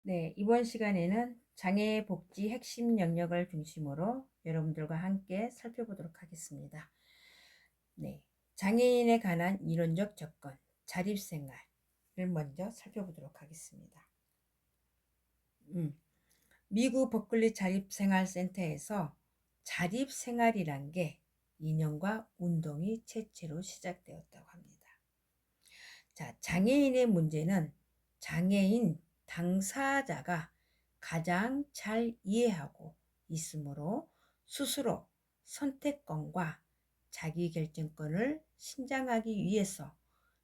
네, 이번 시간에는 장애 복지 핵심 영역을 중심으로 여러분들과 함께 살펴보도록 하겠습니다. 네, 장애인에 관한 이론적 접근, 자립생활을 먼저 살펴보도록 하겠습니다. 미국 버클리 자립생활센터에서 자립생활이란 게 이념과 운동이 최초로 시작되었다고 합니다. 자, 장애인의 문제는 장애인 당사자가 가장 잘 이해하고 있으므로 스스로 선택권과 자기결정권을 신장하기 위해서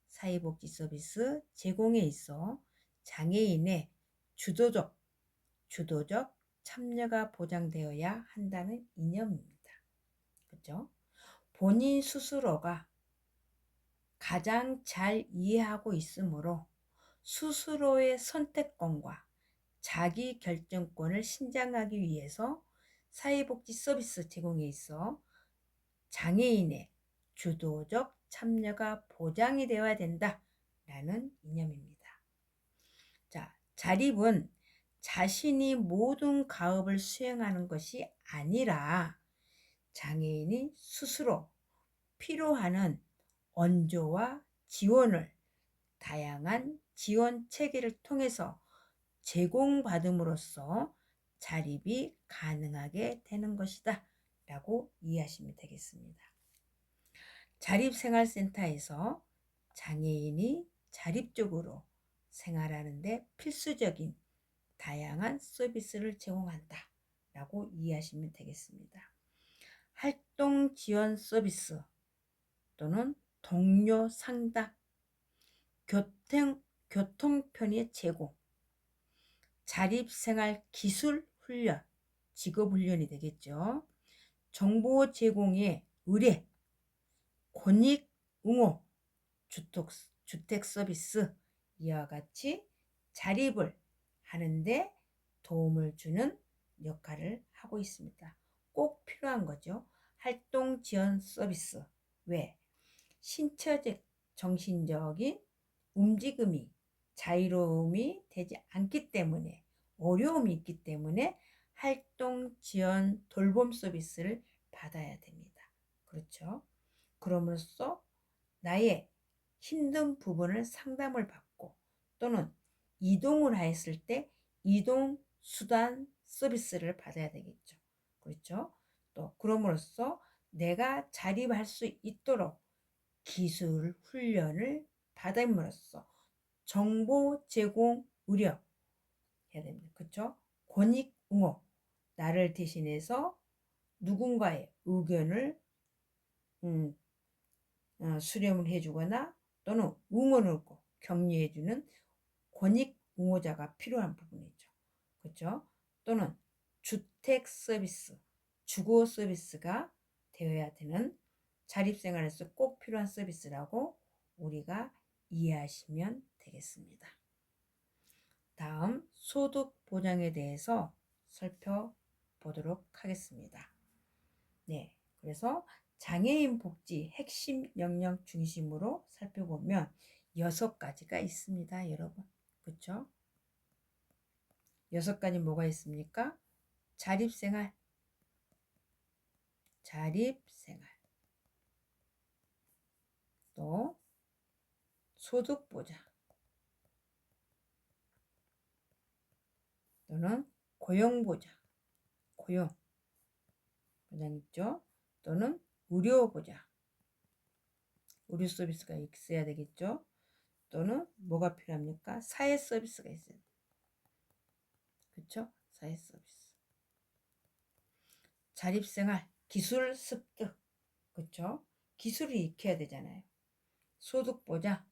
사회복지 서비스 제공에 있어 장애인의 주도적 참여가 보장되어야 한다는 이념입니다. 그렇죠? 본인 스스로가 가장 잘 이해하고 있으므로 스스로의 선택권과 자기 결정권을 신장하기 위해서 사회복지 서비스 제공에 있어 장애인의 주도적 참여가 보장이 되어야 된다라는 이념입니다. 자, 자립은 자신이 모든 가업을 수행하는 것이 아니라 장애인이 스스로 필요하는 원조와 지원을 다양한 지원 체계를 통해서 제공받음으로써 자립이 가능하게 되는 것이다 라고 이해하시면 되겠습니다. 자립생활센터에서 장애인이 자립적으로 생활하는 데 필수적인 다양한 서비스를 제공한다 라고 이해하시면 되겠습니다. 활동 지원 서비스 또는 동료 상담, 교통편의 제공, 자립생활 기술 훈련, 직업 훈련이 되겠죠. 정보 제공의 의뢰, 권익 응호, 주택 서비스 이와 같이 자립을 하는데 도움을 주는 역할을 하고 있습니다. 꼭 필요한 거죠. 활동 지원 서비스 외 신체적, 정신적인 움직임이 자유로움이 되지 않기 때문에 어려움이 있기 때문에 활동 지원 돌봄 서비스를 받아야 됩니다. 그렇죠? 그럼으로써 나의 힘든 부분을 상담을 받고 또는 이동을 하였을 때 이동 수단 서비스를 받아야 되겠죠. 그렇죠? 또 그럼으로써 내가 자립할 수 있도록 기술 훈련을 받음으로써 정보 제공 의료 해야 됩니다. 그렇죠? 권익 응호 나를 대신해서 누군가의 의견을 수렴을 해주거나 또는 응원을 격려해주는 권익 응호자가 필요한 부분이죠. 그렇죠? 또는 주택 서비스, 주거 서비스가 되어야 되는 자립생활에서 꼭 필요한 서비스라고 우리가 이해하시면 되겠습니다. 다음 소득 보장에 대해서 살펴보도록 하겠습니다. 네, 그래서 장애인 복지 핵심 영역 중심으로 살펴보면 6가지가 있습니다, 여러분. 그렇죠? 6가지 뭐가 있습니까? 자립생활, 또 소득보장, 또는 고용보장, 고용 보장 있죠. 또는 의료보장, 의료 서비스가 있어야 되겠죠. 또는 뭐가 필요합니까? 사회 서비스가 있어야 돼요. 그렇죠? 사회 서비스. 자립생활, 기술 습득, 그렇죠? 기술을 익혀야 되잖아요. 소득보장,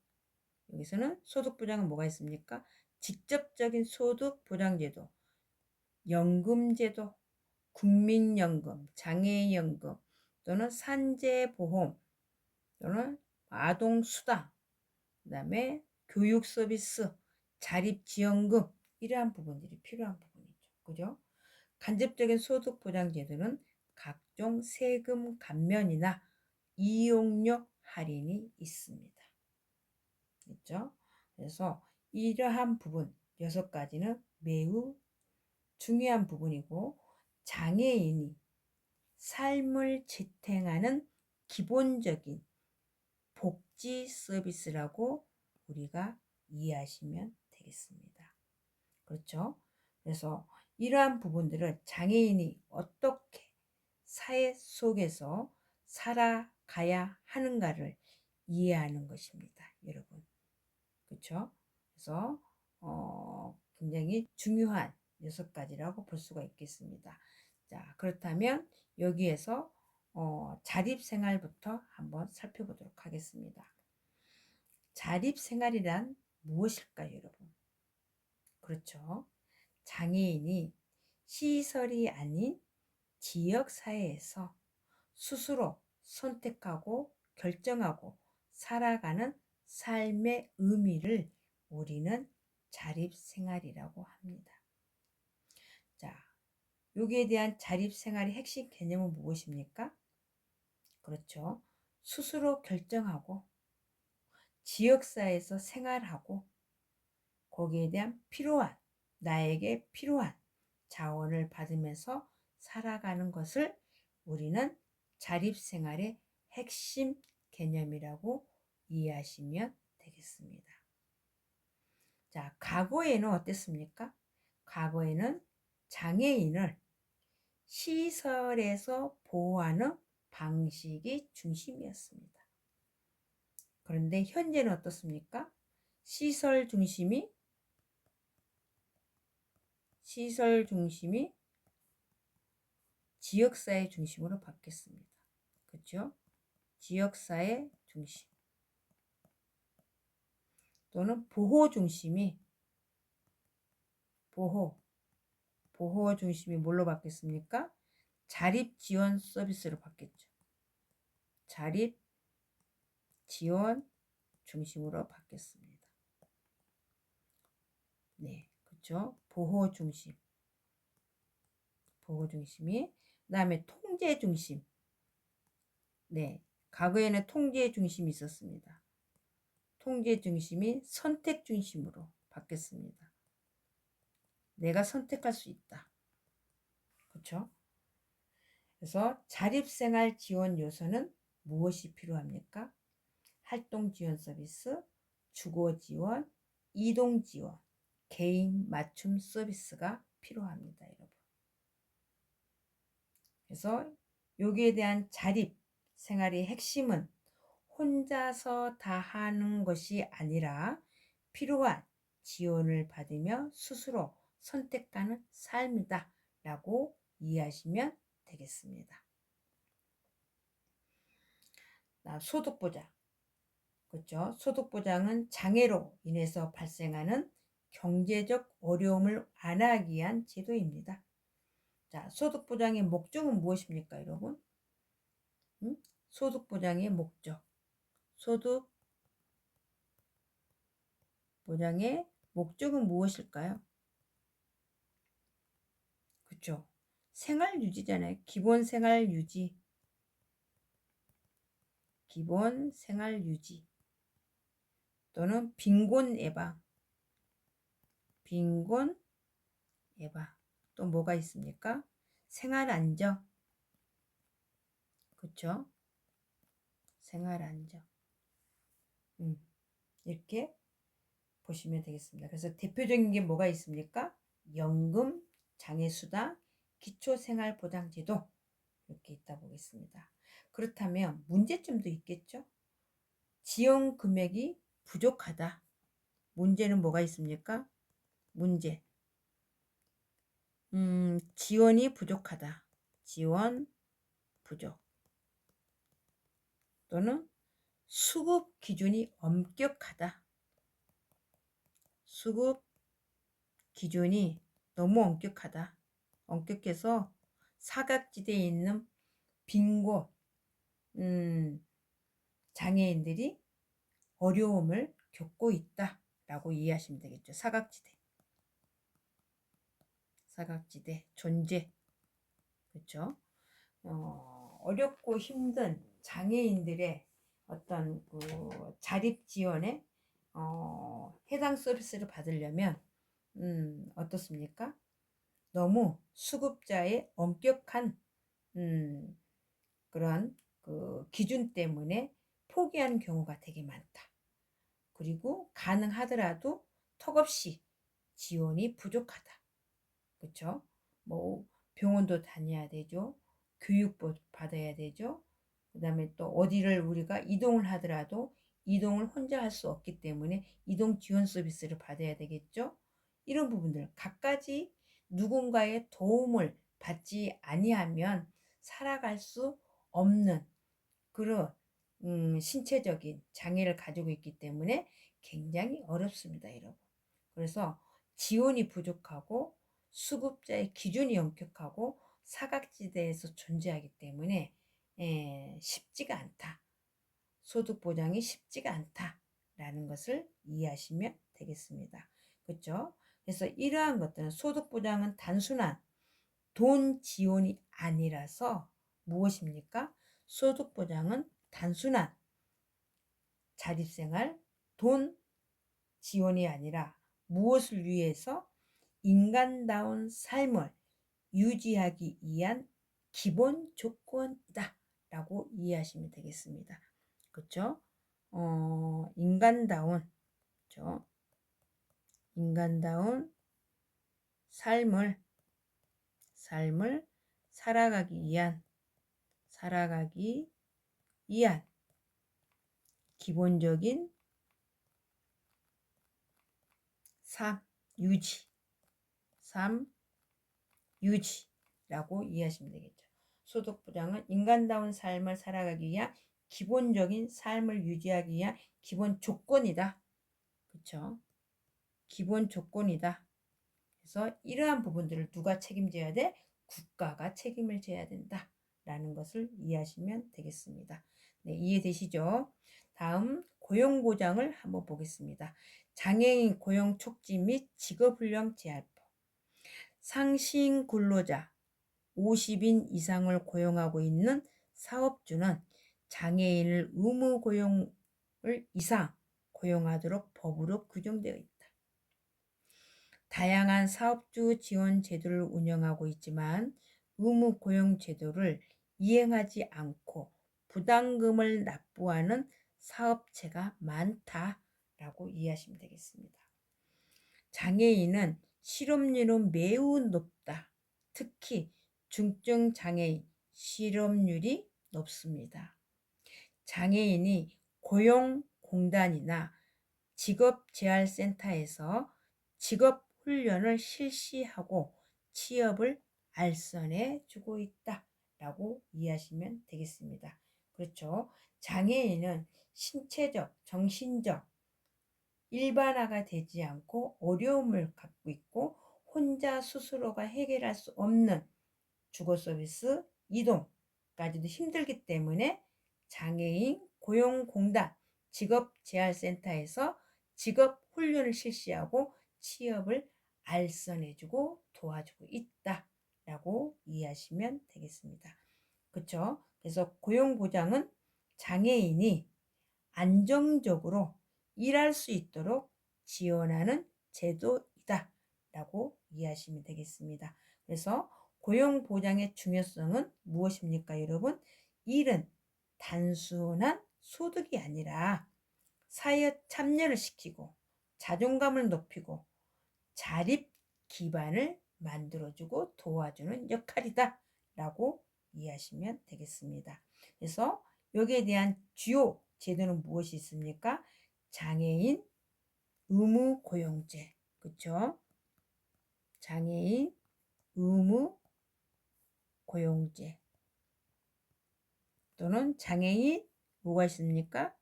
여기서는 소득보장은 뭐가 있습니까? 직접적인 소득보장제도, 연금제도, 국민연금, 장애연금, 또는 산재보험, 또는 아동수당, 그 다음에 교육서비스, 자립지원금, 이러한 부분들이 필요한 부분이죠. 그죠? 간접적인 소득보장제도는 각종 세금 감면이나 이용료 할인이 있습니다. 그렇죠? 그래서 이러한 부분, 6가지는 매우 중요한 부분이고 장애인이 삶을 지탱하는 기본적인 복지 서비스라고 우리가 이해하시면 되겠습니다. 그렇죠? 그래서 이러한 부분들을 장애인이 어떻게 사회 속에서 살아가야 하는가를 이해하는 것입니다. 여러분. 그렇죠? 그래서 굉장히 중요한 6가지라고 볼 수가 있겠습니다. 자, 그렇다면 여기에서 자립생활부터 한번 살펴보도록 하겠습니다. 자립생활이란 무엇일까요, 여러분? 그렇죠. 장애인이 시설이 아닌 지역사회에서 스스로 선택하고 결정하고 살아가는 삶의 의미를 우리는 자립생활이라고 합니다. 자, 여기에 대한 자립생활의 핵심 개념은 무엇입니까? 그렇죠. 스스로 결정하고 지역사회에서 생활하고 거기에 대한 나에게 필요한 자원을 받으면서 살아가는 것을 우리는 자립생활의 핵심 개념이라고 이해하시면 되겠습니다. 자, 과거에는 어땠습니까? 과거에는 장애인을 시설에서 보호하는 방식이 중심이었습니다. 그런데 현재는 어떻습니까? 시설 중심이 지역사회 중심으로 바뀌었습니다. 그렇죠? 지역사회 중심 또는 보호 중심이 뭘로 바뀌었습니까? 자립 지원 서비스로 바뀌었죠. 자립 지원 중심으로 바뀌었습니다. 네, 그렇죠? 보호 중심이 그다음에 통제 중심. 네, 과거에는 통제 중심이 있었습니다. 통제 중심이 선택 중심으로 바뀌었습니다. 내가 선택할 수 있다. 그렇죠? 그래서 자립생활 지원 요소는 무엇이 필요합니까? 활동 지원 서비스, 주거 지원, 이동 지원, 개인 맞춤 서비스가 필요합니다, 여러분. 그래서 여기에 대한 자립 생활의 핵심은 혼자서 다 하는 것이 아니라 필요한 지원을 받으며 스스로 선택하는 삶이다 라고 이해하시면 되겠습니다. 소득보장. 그렇죠? 소득보장은 장애로 인해서 발생하는 경제적 어려움을 완화하기 위한 제도입니다. 자, 소득보장의 목적은 무엇입니까, 여러분? 소득보장의 목적. 소득보장의 목적은 무엇일까요? 그렇죠? 생활 유지잖아요. 기본 생활 유지. 또는 빈곤 예방. 또 뭐가 있습니까? 생활 안정. 그렇죠? 생활 안정. 이렇게 보시면 되겠습니다. 그래서 대표적인 게 뭐가 있습니까? 연금, 장애수당, 기초생활보장제도 이렇게 있다 보겠습니다. 그렇다면 문제점도 있겠죠? 지원 금액이 부족하다. 문제는 뭐가 있습니까? 문제. 지원이 부족하다. 지원 부족. 또는 수급 기준이 엄격하다. 수급 기준이 너무 엄격하다. 엄격해서 사각지대에 있는 빈곤 장애인들이 어려움을 겪고 있다라고 이해하시면 되겠죠. 사각지대 존재. 그렇죠? 어렵고 힘든 장애인들의 어떤 그 자립 지원에 해당 서비스를 받으려면 어떻습니까? 너무 수급자의 엄격한 그런 그 기준 때문에 포기하는 경우가 되게 많다. 그리고 가능하더라도 턱없이 지원이 부족하다. 그렇죠? 뭐 병원도 다녀야 되죠. 교육도 받아야 되죠. 그다음에 또 어디를 우리가 이동을 하더라도 이동을 혼자 할 수 없기 때문에 이동 지원 서비스를 받아야 되겠죠. 이런 부분들 갖가지 누군가의 도움을 받지 아니하면 살아갈 수 없는 그런 신체적인 장애를 가지고 있기 때문에 굉장히 어렵습니다, 여러분. 그래서 지원이 부족하고 수급자의 기준이 엄격하고 사각지대에서 존재하기 때문에 쉽지가 않다. 소득 보장이 쉽지가 않다라는 것을 이해하시면 되겠습니다. 그렇죠? 그래서 이러한 것들은 소득 보장은 단순한 돈 지원이 아니라서 무엇입니까? 소득 보장은 단순한 자립생활 돈 지원이 아니라 무엇을 위해서 인간다운 삶을 유지하기 위한 기본 조건이다 라고 이해하시면 되겠습니다. 그렇죠? 인간다운, 그렇죠? 인간다운 삶을 살아가기 위한 기본적인 삶 유지라고 이해하시면 되겠죠. 소득 보장은 인간다운 삶을 살아가기 위한 기본적인 삶을 유지하기 위한 기본 조건이다. 그렇죠? 기본 조건이다. 그래서 이러한 부분들을 누가 책임져야 돼? 국가가 책임을 져야 된다. 라는 것을 이해하시면 되겠습니다. 네, 이해되시죠? 다음 고용보장을 한번 보겠습니다. 장애인 고용 촉진 및 직업훈련 제한법. 상시인 근로자 50인 이상을 고용하고 있는 사업주는 장애인을 의무 고용을 이상 고용하도록 법으로 규정되어 있다. 다양한 사업주 지원 제도를 운영하고 있지만 의무 고용 제도를 이행하지 않고 부담금을 납부하는 사업체가 많다라고 이해하시면 되겠습니다. 장애인은 실업률은 매우 높다. 특히 중증 장애인 실업률이 높습니다. 장애인이 고용공단이나 직업재활센터에서 직업훈련을 실시하고 취업을 알선해 주고 있다라고 이해하시면 되겠습니다. 그렇죠. 장애인은 신체적, 정신적 일반화가 되지 않고 어려움을 갖고 있고 혼자 스스로가 해결할 수 없는 주거 서비스 이동까지도 힘들기 때문에 장애인 고용공단 직업재활센터에서 직업훈련을 실시하고 취업을 알선해주고 도와주고 있다라고 이해하시면 되겠습니다. 그렇죠? 그래서 고용보장은 장애인이 안정적으로 일할 수 있도록 지원하는 제도이다 라고 이해하시면 되겠습니다. 그래서 고용보장의 중요성은 무엇입니까, 여러분? 일은 단순한 소득이 아니라 사회 참여를 시키고 자존감을 높이고 자립 기반을 만들어주고 도와주는 역할이다 라고 이해하시면 되겠습니다. 그래서 여기에 대한 주요 제도는 무엇이 있습니까? 장애인 의무 고용제, 그렇죠? 장애인 의무 고용제 또는 장애인 뭐가 있습니까?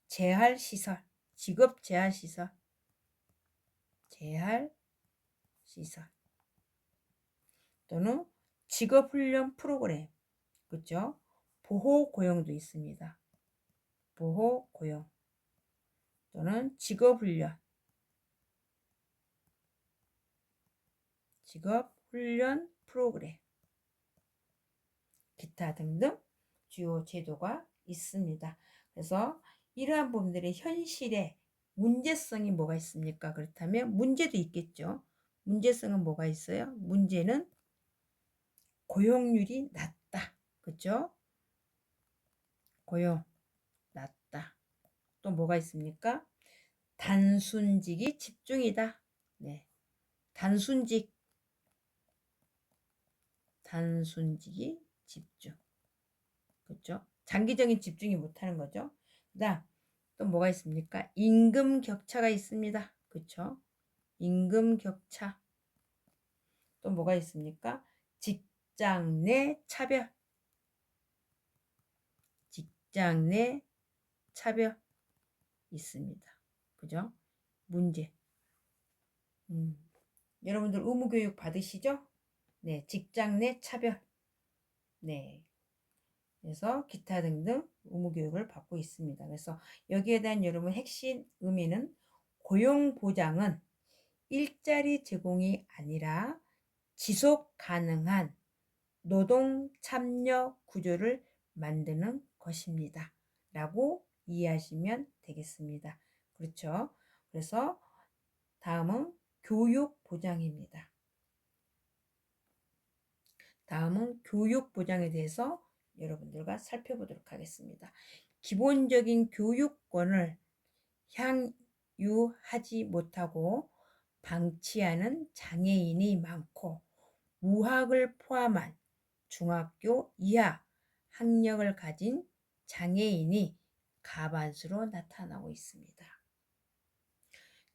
재활시설, 직업재활시설, 재활시설 또는 직업훈련 프로그램, 그렇죠? 보호고용도 있습니다. 보호고용 또는 직업훈련 프로그램 기타 등등 주요 제도가 있습니다. 그래서 이러한 부분들의 현실에 문제성이 뭐가 있습니까? 그렇다면 문제도 있겠죠. 문제성은 뭐가 있어요? 문제는 고용률이 낮다. 그죠? 고용 낮다. 또 뭐가 있습니까? 단순직이 집중이다. 네. 단순직이 집중. 그렇죠? 장기적인 집중이 못하는 거죠. 그다음 또 뭐가 있습니까? 임금 격차가 있습니다. 그렇죠? 임금 격차. 또 뭐가 있습니까? 직장 내 차별. 직장 내 차별 있습니다. 그죠? 문제. 여러분들 의무교육 받으시죠? 네, 직장 내 차별. 네. 그래서 기타 등등 의무교육을 받고 있습니다. 그래서 여기에 대한 여러분 핵심 의미는 고용보장은 일자리 제공이 아니라 지속 가능한 노동 참여 구조를 만드는 것입니다. 라고 이해하시면 되겠습니다. 그렇죠? 그래서 다음은 교육보장입니다. 다음은 교육보장에 대해서 여러분들과 살펴보도록 하겠습니다. 기본적인 교육권을 향유하지 못하고 방치하는 장애인이 많고 무학을 포함한 중학교 이하 학력을 가진 장애인이 가반수로 나타나고 있습니다.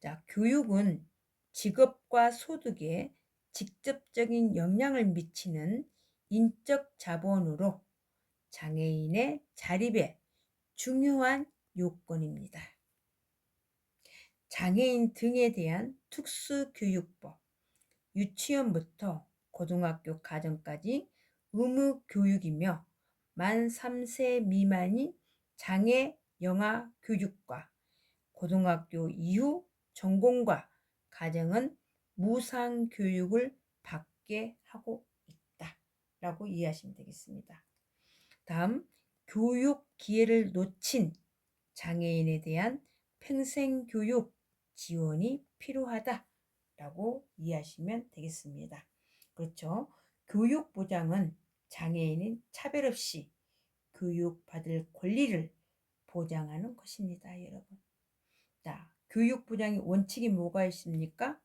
자, 교육은 직업과 소득에 직접적인 영향을 미치는 인적 자본으로 장애인의 자립에 중요한 요건입니다. 장애인 등에 대한 특수교육법, 유치원부터 고등학교 가정까지 의무 교육이며 만 3세 미만인 장애 영아 교육과 고등학교 이후 전공과 가정은 무상 교육을 받게 하고 있다 라고 이해하시면 되겠습니다. 다음, 교육 기회를 놓친 장애인에 대한 평생교육 지원이 필요하다 라고 이해하시면 되겠습니다. 그렇죠? 교육보장은 장애인인 차별 없이 교육받을 권리를 보장하는 것입니다, 여러분. 자, 교육보장의 원칙이 뭐가 있습니까?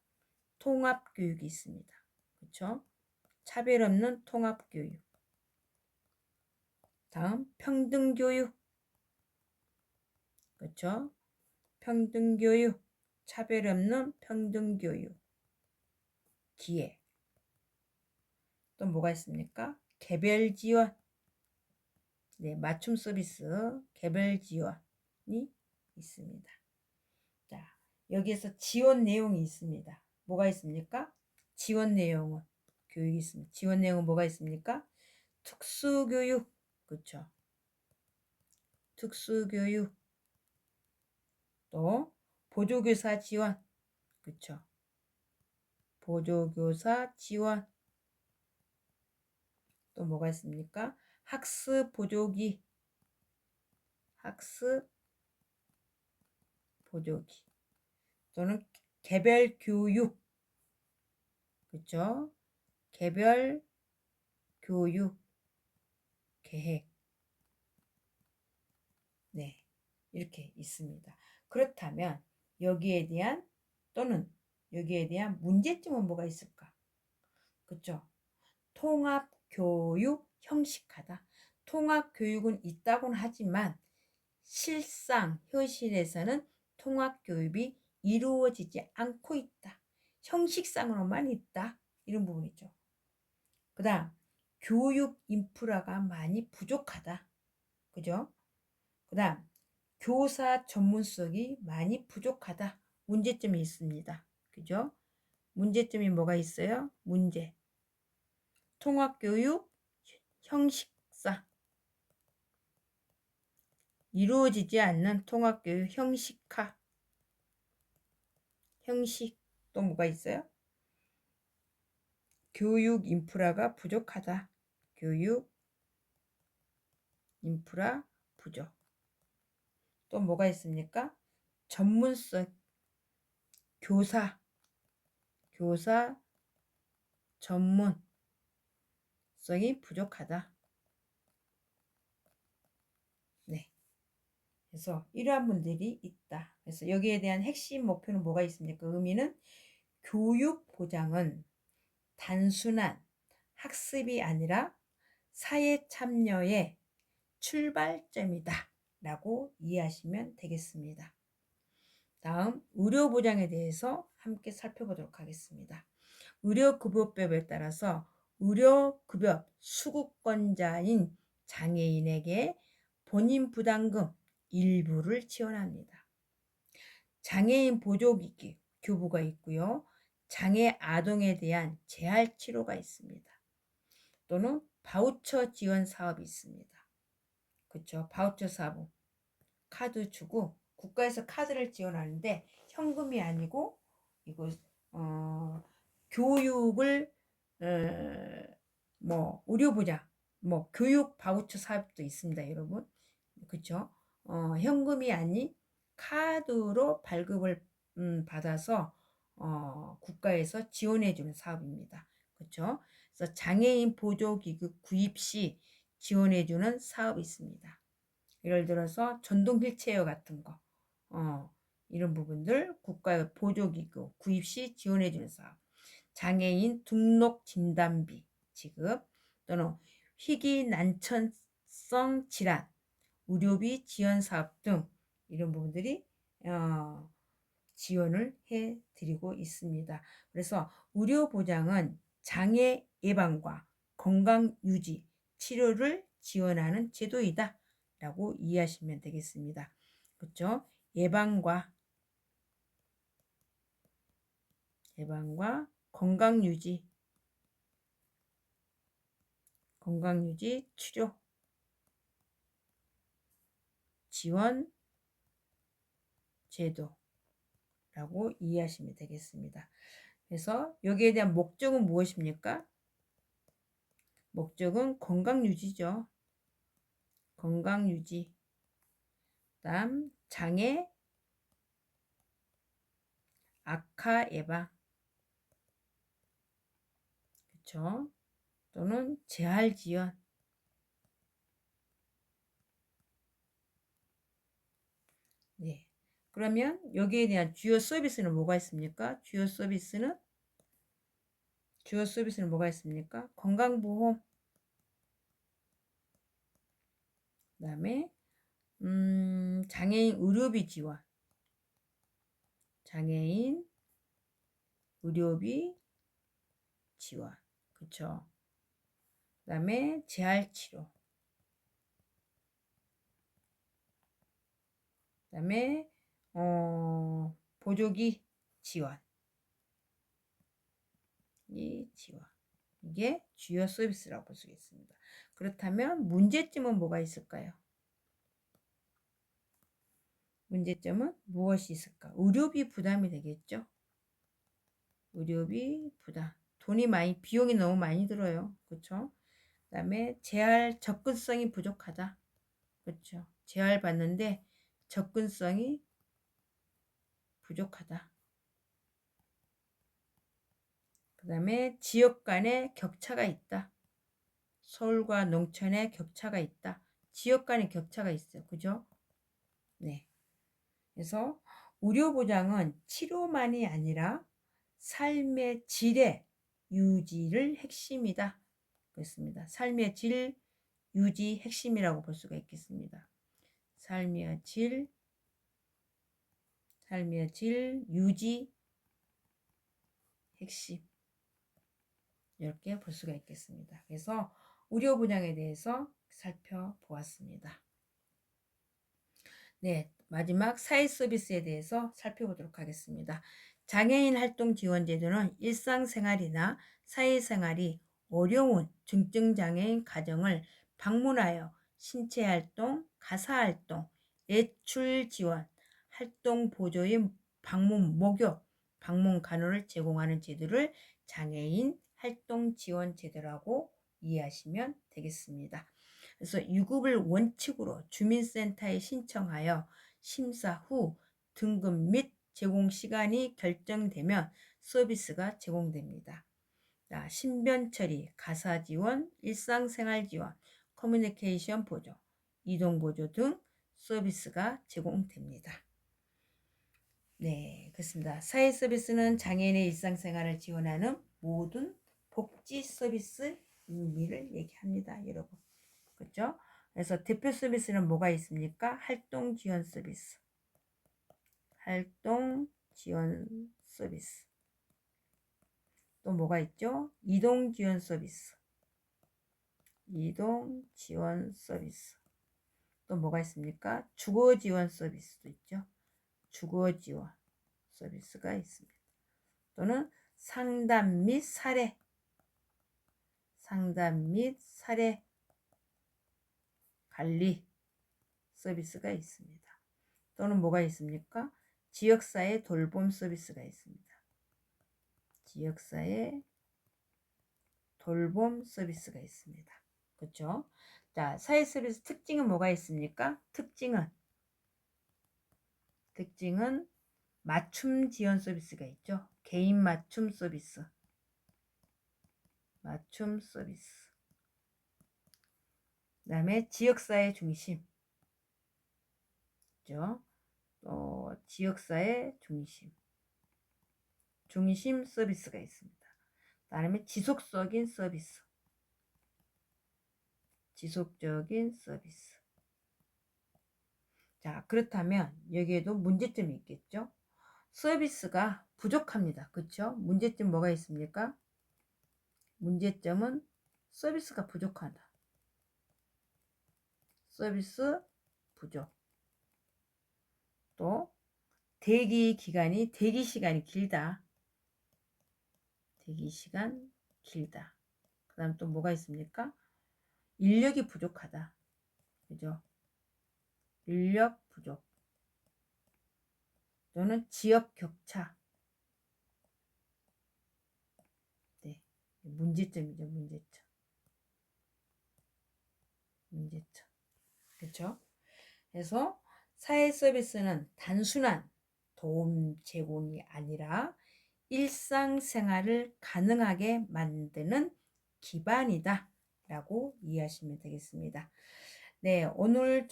통합교육이 있습니다. 그렇죠? 차별 없는 통합교육. 다음, 평등교육. 그렇죠? 평등교육. 차별 없는 평등교육. 기회. 또 뭐가 있습니까? 개별 지원. 네, 맞춤 서비스 개별 지원이 있습니다. 자, 여기에서 지원 내용이 있습니다. 뭐가 있습니까? 지원 내용은 교육이 있습니다. 지원 내용은 뭐가 있습니까? 특수교육. 그렇죠? 특수교육. 또 보조교사 지원. 그렇죠? 보조교사 지원. 또 뭐가 있습니까? 학습 보조기. 학습 보조기. 또는 개별 교육. 그렇죠? 개별 교육 계획. 네. 이렇게 있습니다. 그렇다면 여기에 대한 또는 여기에 대한 문제점은 뭐가 있을까? 그렇죠? 통합교육 형식화다. 통합교육은 있다고는 하지만 실상 현실에서는 통합교육이 이루어지지 않고 있다. 형식상으로만 있다. 이런 부분이죠. 그 다음 교육 인프라가 많이 부족하다. 그죠? 그 다음 교사 전문성이 많이 부족하다. 문제점이 있습니다. 그죠? 문제점이 뭐가 있어요? 문제. 통합교육 형식사. 이루어지지 않는 통합교육 형식화. 형식. 또 뭐가 있어요? 교육 인프라가 부족하다. 교육 인프라 부족. 또 뭐가 있습니까? 전문성. 교사 교사 전문성이 부족하다. 네. 그래서 이러한 분들이 있다. 그래서 여기에 대한 핵심 목표는 뭐가 있습니까? 의미는 교육 보장은 단순한 학습이 아니라 사회 참여의 출발점이다 라고 이해하시면 되겠습니다. 다음 의료보장에 대해서 함께 살펴보도록 하겠습니다. 의료급여법에 따라서 의료급여 수급권자인 장애인에게 본인 부담금 일부를 지원합니다. 장애인 보조기기 교부가 있고요. 장애 아동에 대한 재활 치료가 있습니다. 또는 바우처 지원 사업이 있습니다. 그렇죠. 바우처 사업 카드 주고 국가에서 카드를 지원하는데 현금이 아니고 이거 교육을 뭐 의료보장 뭐 교육 바우처 사업도 있습니다, 여러분. 그렇죠? 현금이 아닌 카드로 발급을 받아서 국가에서 지원해 주는 사업입니다. 그렇죠? 그래서 장애인 보조기구 구입 시 지원해 주는 사업이 있습니다. 예를 들어서 전동 휠체어 같은 거, 이런 부분들 국가의 보조기구 구입 시 지원해 주는 사업, 장애인 등록 진단비 지급 또는 희귀 난천성 질환 의료비 지원 사업 등 이런 부분들이 지원을 해드리고 있습니다. 그래서 의료보장은 장애 예방과 건강 유지, 치료를 지원하는 제도이다 라고 이해하시면 되겠습니다. 그렇죠? 예방과 건강 유지, 치료, 지원 제도라고 이해하시면 되겠습니다. 그래서 여기에 대한 목적은 무엇입니까? 목적은 건강 유지죠. 건강 유지. 다음 장애 악화 예방. 그렇죠? 또는 재활 지원. 네. 그러면 여기에 대한 주요 서비스는 뭐가 있습니까? 주요 서비스는 뭐가 있습니까? 건강보험. 그다음에 장애인 의료비 지원. 장애인 의료비 지원. 그렇죠? 그다음에 재활 치료. 그다음에 보조기 지원. 이 지원. 이게 주요 서비스라고 볼 수 있습니다. 그렇다면 문제점은 뭐가 있을까요? 문제점은 무엇이 있을까? 의료비 부담이 되겠죠? 의료비 부담. 비용이 너무 많이 들어요. 그렇죠? 그다음에 재활 접근성이 부족하다. 그렇죠? 재활 받는데 접근성이 부족하다. 그다음에 지역 간의 격차가 있다. 서울과 농촌의 격차가 있다. 지역 간의 격차가 있어요. 그죠? 네. 그래서 의료보장은 치료만이 아니라 삶의 질의 유지를 핵심이다. 그렇습니다. 삶의 질 유지 핵심이라고 볼 수가 있겠습니다. 삶의 질 유지 핵심. 이렇게 볼 수가 있겠습니다. 그래서 의료보장에 대해서 살펴보았습니다. 네, 마지막 사회 서비스에 대해서 살펴보도록 하겠습니다. 장애인 활동 지원 제도는 일상생활이나 사회생활이 어려운 중증장애인 가정을 방문하여 신체활동, 가사활동, 외출 지원, 활동 보조인 방문 목욕, 방문 간호를 제공하는 제도를 장애인 활동 지원 제도라고 이해하시면 되겠습니다. 그래서 유급을 원칙으로 주민센터에 신청하여 심사 후 등급 및 제공 시간이 결정되면 서비스가 제공됩니다. 자, 신변 처리, 가사 지원, 일상생활 지원, 커뮤니케이션 보조, 이동 보조 등 서비스가 제공됩니다. 네, 그렇습니다. 사회 서비스는 장애인의 일상생활을 지원하는 모든 복지 서비스 의미를 얘기합니다, 여러분. 그렇죠? 그래서 대표 서비스는 뭐가 있습니까? 활동 지원 서비스. 활동 지원 서비스. 또 뭐가 있죠? 이동 지원 서비스. 이동 지원 서비스. 또 뭐가 있습니까? 주거 지원 서비스도 있죠. 주거 지원 서비스가 있습니다. 또는 상담 및 사례. 상담 및 사례 관리 서비스가 있습니다. 또는 뭐가 있습니까? 지역사회 돌봄 서비스가 있습니다. 지역사회 돌봄 서비스가 있습니다. 그렇죠? 자, 사회 서비스 특징은 뭐가 있습니까? 특징은 맞춤 지원 서비스가 있죠. 개인 맞춤 서비스. 맞춤 서비스. 그 다음에 지역사회 중심. 그죠? 지역사회 중심. 중심 서비스가 있습니다. 그 다음에 지속적인 서비스. 지속적인 서비스. 자, 그렇다면 여기에도 문제점이 있겠죠? 서비스가 부족합니다. 그렇죠? 문제점 뭐가 있습니까? 문제점은 서비스가 부족하다. 서비스 부족. 또 대기 시간이 길다. 대기 시간 길다. 그 다음 또 뭐가 있습니까? 인력이 부족하다. 그죠? 인력 부족. 또는 지역 격차. 네. 문제점이죠, 문제점. 문제점. 그렇죠? 그래서 사회 서비스는 단순한 도움 제공이 아니라 일상생활을 가능하게 만드는 기반이다 라고 이해하시면 되겠습니다. 네, 오늘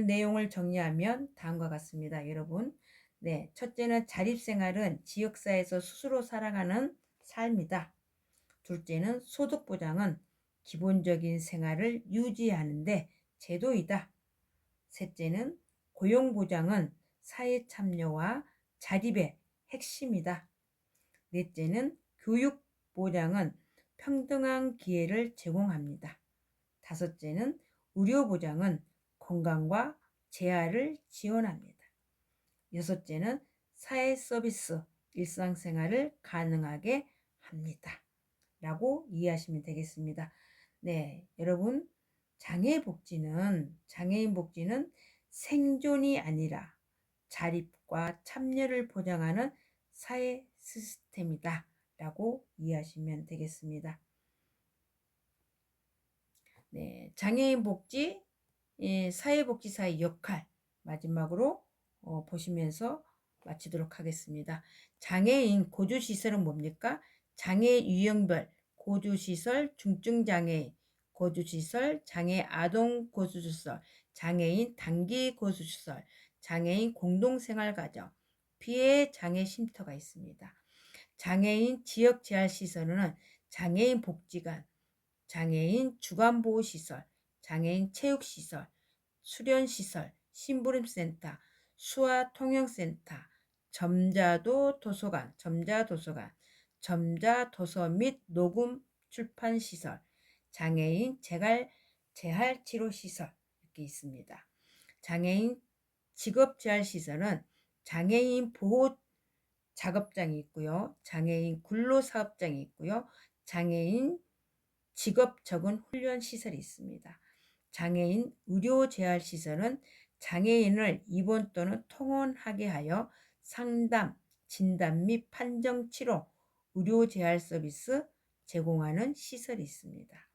내용을 정리하면 다음과 같습니다, 여러분. 네, 첫째는 자립생활은 지역사회에서 스스로 살아가는 삶이다. 둘째는 소득보장은 기본적인 생활을 유지하는데 제도이다. 셋째는 고용보장은 사회 참여와 자립의 핵심이다. 넷째는 교육보장은 평등한 기회를 제공합니다. 다섯째는 의료보장은 건강과 재활을 지원합니다. 여섯째는 사회서비스, 일상생활을 가능하게 합니다. 라고 이해하시면 되겠습니다. 네, 여러분, 장애인 복지는 생존이 아니라 자립과 참여를 보장하는 사회 시스템이다 라고 이해하시면 되겠습니다. 네, 장애인 복지, 사회복지사의 역할 마지막으로 보시면서 마치도록 하겠습니다. 장애인 거주시설은 뭡니까? 장애 유형별 거주시설, 중증장애인 거주시설, 장애 아동 거주시설, 장애인 단기 거주시설, 장애인 공동생활가정, 피해 장애 쉼터가 있습니다. 장애인 지역재활시설은 장애인 복지관, 장애인 주간보호시설, 장애인 체육시설, 수련시설, 심부름센터, 수화통역센터, 점자도서관, 점자도서 및 녹음 출판시설, 장애인 재활치료시설 이렇게 있습니다. 장애인 직업재활시설은 장애인 보호 작업장이 있고요. 장애인 근로사업장이 있고요. 장애인 직업 적응 훈련 시설이 있습니다. 장애인 의료 재활 시설은 장애인을 입원 또는 통원하게 하여 상담, 진단 및 판정 치료, 의료 재활 서비스 제공하는 시설이 있습니다.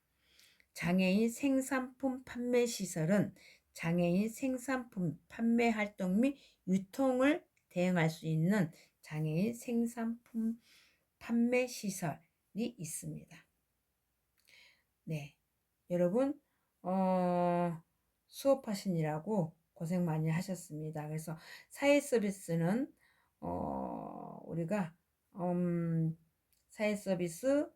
장애인 생산품 판매 시설은 장애인 생산품 판매 활동 및 유통을 대행할 수 있는 장애인 생산품 판매 시설이 있습니다. 네, 여러분 수업하시느라고 고생 많이 하셨습니다. 그래서 사회 서비스는 우리가 사회 서비스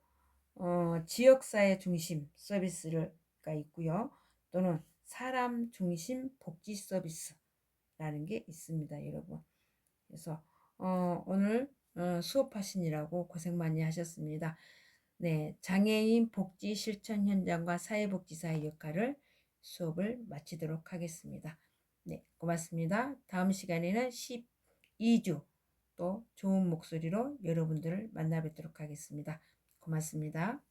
지역사회 중심 서비스가 있고요. 또는 사람 중심 복지 서비스라는 게 있습니다, 여러분. 그래서 오늘 수업하시느라고 고생 많이 하셨습니다. 네, 장애인 복지 실천 현장과 사회복지사의 역할을 수업을 마치도록 하겠습니다. 네, 고맙습니다. 다음 시간에는 12주 또 좋은 목소리로 여러분들을 만나 뵙도록 하겠습니다. 고맙습니다.